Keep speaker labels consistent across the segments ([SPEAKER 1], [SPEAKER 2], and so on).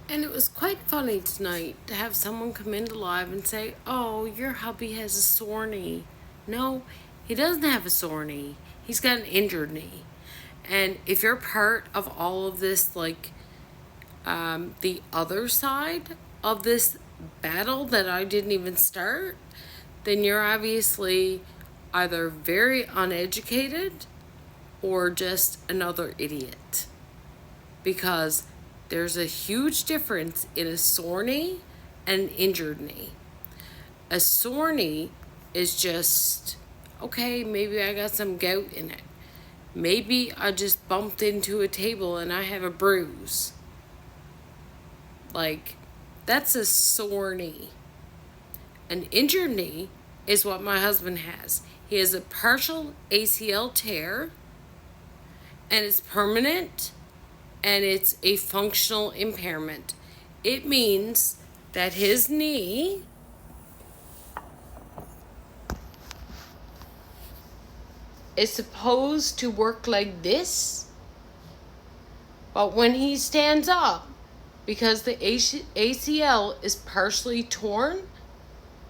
[SPEAKER 1] And it was quite funny tonight to have someone come into live and say, "Oh, your hubby has a sore knee." No, he doesn't have a sore knee. He's got an injured knee. And if you're part of all of this, like the other side of this battle that I didn't even start, then you're obviously either very uneducated or just another idiot. Because there's a huge difference in a sore knee and an injured knee. A sore knee is just, okay, maybe I got some gout in it. Maybe I just bumped into a table and I have a bruise. Like, that's a sore knee. An injured knee is what my husband has. He has a partial ACL tear, and it's permanent, and it's a functional impairment. It means that his knee is supposed to work like this, but when he stands up, because the ACL is partially torn,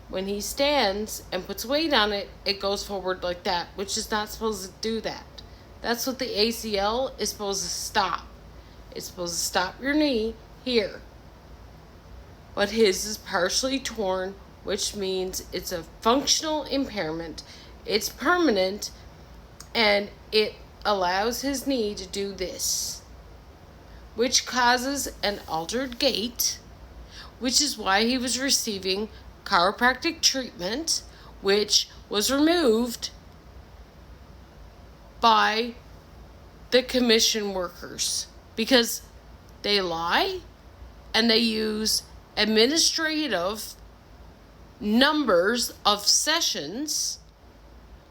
[SPEAKER 1] when he stands and puts weight on it, it goes forward like that, which is not supposed to do that. That's what the ACL is supposed to stop. It's supposed to stop your knee here. But his is partially torn, which means it's a functional impairment. It's permanent, and it allows his knee to do this, which causes an altered gait, which is why he was receiving chiropractic treatment, which was removed by the commission workers because they lie and they use administrative numbers of sessions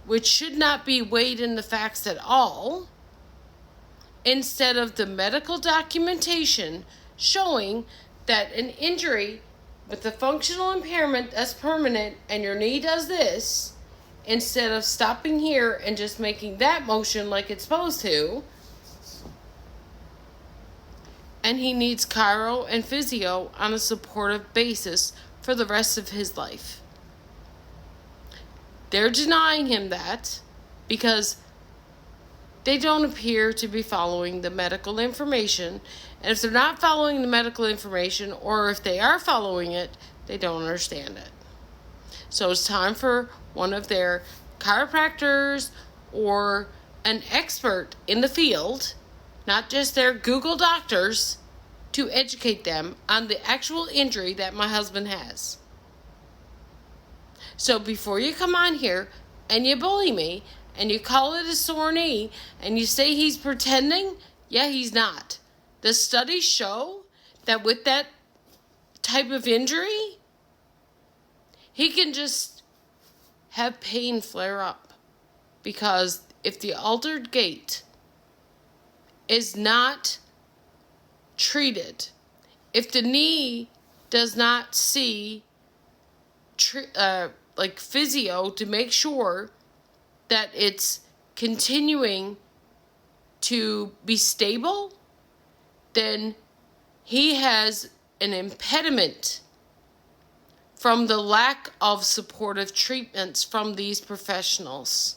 [SPEAKER 1] which should not be weighed in the facts at all, instead of the medical documentation showing that an injury with a functional impairment that's permanent and your knee does this, instead of stopping here and just making that motion like it's supposed to, and he needs chiro and physio on a supportive basis for the rest of his life. They're denying him that because they don't appear to be following the medical information. And if they're not following the medical information, or if they are following it, they don't understand it. So it's time for one of their chiropractors or an expert in the field, not just their Google doctors, to educate them on the actual injury that my husband has. So before you come on here and you bully me and you call it a sore knee and you say he's pretending, yeah, he's not. The studies show that with that type of injury, he can just have pain flare up. Because if the altered gait is not treated, if the knee does not see physio to make sure that it's continuing to be stable, then he has an impediment from the lack of supportive treatments from these professionals.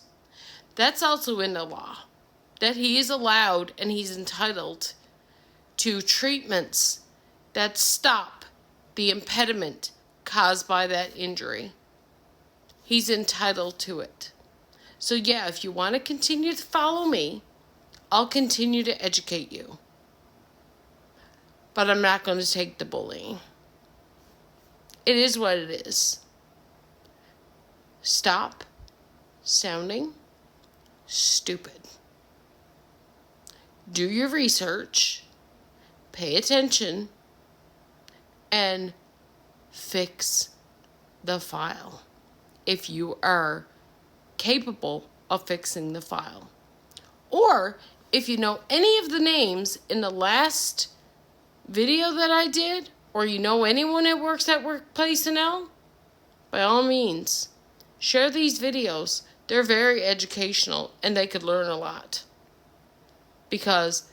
[SPEAKER 1] That's also in the law, that he is allowed and he's entitled to treatments that stop the impediment caused by that injury. He's entitled to it. So yeah, if you want to continue to follow me, I'll continue to educate you. But I'm not going to take the bullying. It is what it is. Stop sounding stupid. Do your research, pay attention, and fix the file if you are capable of fixing the file. Or if you know any of the names in the last video that I did, or you know anyone that works at Workplace NL, by all means, share these videos. They're very educational and they could learn a lot. Because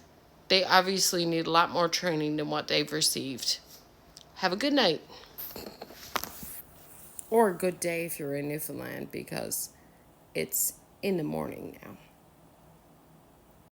[SPEAKER 1] they obviously need a lot more training than what they've received. Have a good night. Or a good day if you're in Newfoundland, because it's in the morning now.